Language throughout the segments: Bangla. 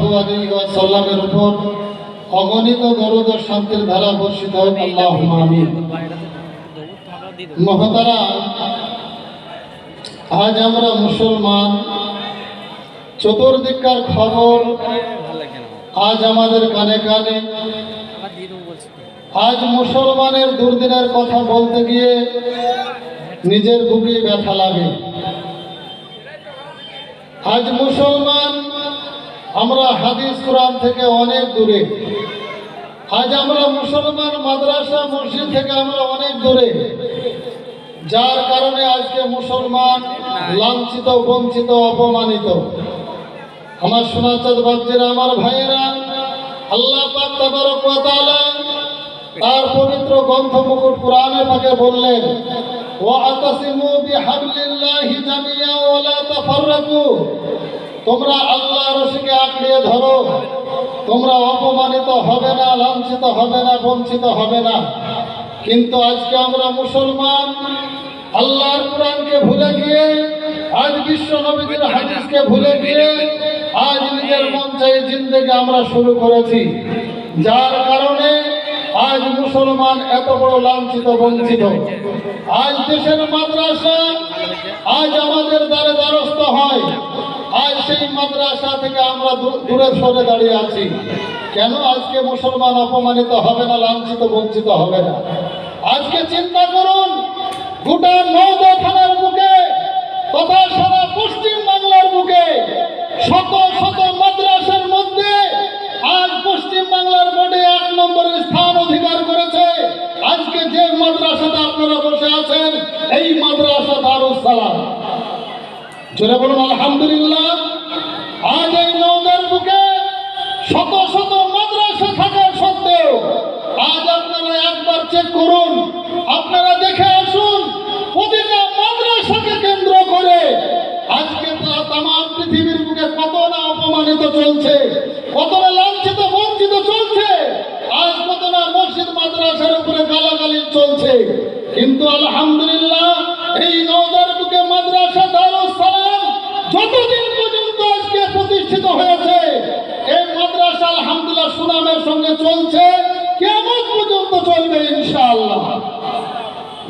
সাল্লাল্লাহু আলাইহি ওয়াসাল্লামের উপর অগণিত দরুদ ও শান্তির ধারা বর্ষিত হোক, আল্লাহুম্মা আমিন। মহতারাম, আজ আমরা মুসলমান, চতুর্দিককার খবর আজ আমাদের কানে কানে। আজ মুসলমানের দুর্দিনের কথা বলতে গিয়ে নিজের বুকে ব্যথা লাগে। আজ মুসলমান আমরা হাদিস কোরআন থেকে অনেক দূরে। আজ আমরা মুসলমান মাদ্রাসা মসজিদ থেকে আমরা অনেক দূরে, যার কারণে আজকে মুসলমান লাঞ্ছিত, বঞ্চিত, অপমানিত। আমার সোনাচাঁদ বাচ্চারা, আমার ভাইয়েরা, আল্লাহ পাক তাবারক ওয়া তাআলা তার পবিত্র গ্রন্থ মুকুট কোরআনে পাকে বললেন, ওয়াতাসিমু বিহাবলিল্লাহি জামিআ ওয়া লা তাফাররাকু। তোমরা আল্লাহর রশিকে আঁকড়িয়ে ধরো, তোমরা অপমানিত হবে না, লাঞ্ছিত হবে না, বঞ্চিত হবে না। কিন্তু আজকে আমরা মুসলমান আল্লাহর কোরআনকে ভুলে গিয়ে, আজ বিশ্ব নবীর হাদিসকে ভুলে গিয়ে আজ নিজের মন চাই জিন্দেগি আমরা শুরু করেছি, যার কারণে আজ মুসলমান এত বড় লাঞ্ছিত, বঞ্চিত। আজ দেশের মাদ্রাসা আজ আমাদের দ্বারে দ্বারস্থ হয়, আজ সেই মাদ্রাসা থেকে আমরা দূরে সরে দাঁড়িয়ে আছি। কেন আজকে মুসলমান অপমানিত হবে না, লাঞ্ছিত, বঞ্চিত হবে না? আজকে চিন্তা করুন, গোটা নওদা থানার বুকে তথা সারা পশ্চিম বাংলার বুকে শত শত মাদ্রাসার মধ্যে আজ পশ্চিম বাংলার বোর্ডে 1 নম্বরের স্থান অধিকার করেছে। আজকে যে মাদ্রাসাতে আপনারা বসে আছেন, এই মাদ্রাসা দারুস সালাম। জোরে বলুন আলহামদুলিল্লাহ। আজ এই নওদার বুকে শত শত মাদ্রাসা থাকার সত্ত্বেও আজ আপনারা একবার চেক করুন, আপনারা দেখে আসুন, প্রতিটা মাদ্রাসাকে কেন্দ্র করে আজকে তাম পৃথিবীর বুকে কত না অপমানিত চলছে, কত না লাঞ্ছিত, বঞ্চিত চলছে। আজ কত না মসজিদ মাদ্রাসার উপরে গালাগালি চলছে। কিন্তু আলহামদুলিল্লাহ, এই নওদার বুকে মাদ্রাসা দারুস সালাম যতদিন পর্যন্ত আজকে প্রতিষ্ঠিত হয়েছে, এই মাদ্রাসা আলহামদুলিল্লাহ সুনামের সঙ্গে চলছে, কিয়ামত পর্যন্ত চলবে ইনশাআল্লাহ।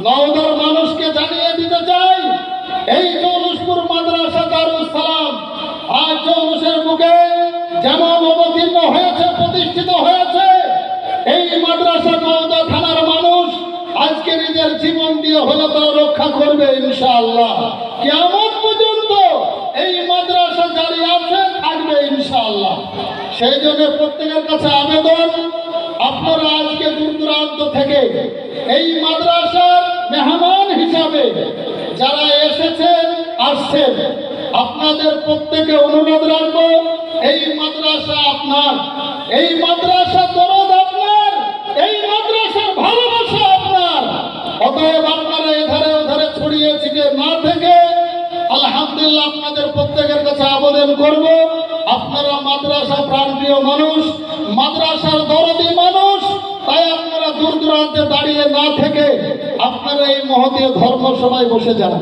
নওদার মানুষকে জানিয়ে দিতে চাই, এই জৌলুসপুর মাদ্রাসা দারুস সালাম আজ জৌলুসের বুকে যেমন অবতীর্ণ হয়েছে, প্রতিষ্ঠিত হয়েছে, এই মাদ্রাসা নওদা থানার মানুষ আজকে নিজের জীবন দিয়ে হলে তারা রক্ষা করবে ইনশাআল্লাহ। কিয়ামত পর্যন্ত এই মাদ্রাসা জারি আছে, থাকবে ইনশাআল্লাহ। সেই জন্য প্রত্যেকের কাছে আবেদন, আপনারা আজকে দূর দূরান্ত থেকে এই মাদ্রাসার মেহমান হিসাবে যারা এসেছেন, আসছেন, আপনাদের প্রত্যেকে অনুরোধ রাখবো, এই মাদ্রাসা আপনার, এই মাদ্রাসা দরদ আপনার, এই মাদ্রাসার ভালোবাসা আপনার। অতএব আপনারা এধারে ওধারে ছড়িয়ে ছিটিয়ে না থেকে আলহামদুলিল্লাহ আপনাদের প্রত্যেকের কাছে আবেদন করব, আপনারা মাদ্রাসা প্রাণপ্রিয় মানুষ, মাদ্রাসার দরদি মানুষ, তাই আপনারা দূর দূরান্তে দাঁড়িয়ে না থেকে আপনারা এই মহতীয় ধর্মসভায় বসে যান,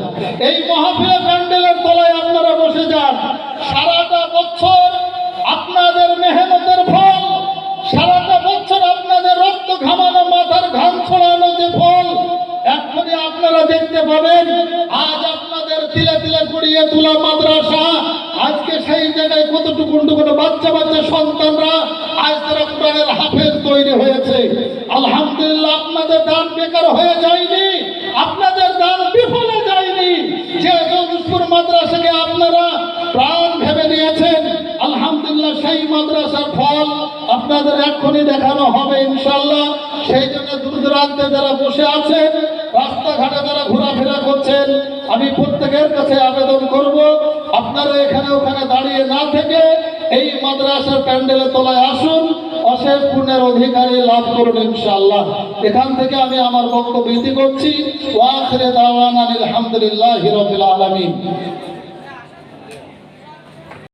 এই মাহফিলে প্যান্ডেলের তলায় আপনারা বসে যান। সারাটা বছর আপনাদের মেহনতের ফল, সারাটা বছর আপনাদের রক্ত ঘামানো, মাথার ঘাম ছড়ানো যে ফল এখনই আপনারা দেখতে পাবেন। আজ আপনাদের তিলে তিলে গড়িয়ে তোলা মাদ্রাসা আজকে সেই জায়গায় কতটুকু বাচ্চা বাচ্চা সন্তানরা আজ তারা কোরআনের হাফেজ তৈরি হয়েছে। আলহামদুলিল্লাহ, আপনাদের দান বেকার হয়ে যায়নি, আপনাদের দান বিফলে যায়নি। যে জৌলুসপুর মাদ্রাসাকে আপনারা প্রাণ ভেবে নিয়েছেন, আলহামদুলিল্লাহ সেই মাদ্রাসার ফল আপনাদের এক্ষুনি দেখানো হবে ইনশাআল্লাহ। সেই জন্য দূর দূরান্তে যারা বসে আছেন, রাস্তাঘাটে যারা ঘোরাফেরা করছেন, আমি প্রত্যেকের কাছে আবেদন করব, আপনারা এখানে ওখানে দাঁড়িয়ে না থেকে এই মাদ্রাসার প্যান্ডেলের তলায় আসুন, অশেষ পুণ্যের অধিকারী লাভ করুন ইনশাআল্লাহ। এখান থেকে আমি আমার বক্তব্য ইতি করছি। ওয়া আখিরু দাওয়ানা আলহামদুলিল্লাহি রাব্বিল আলামিন।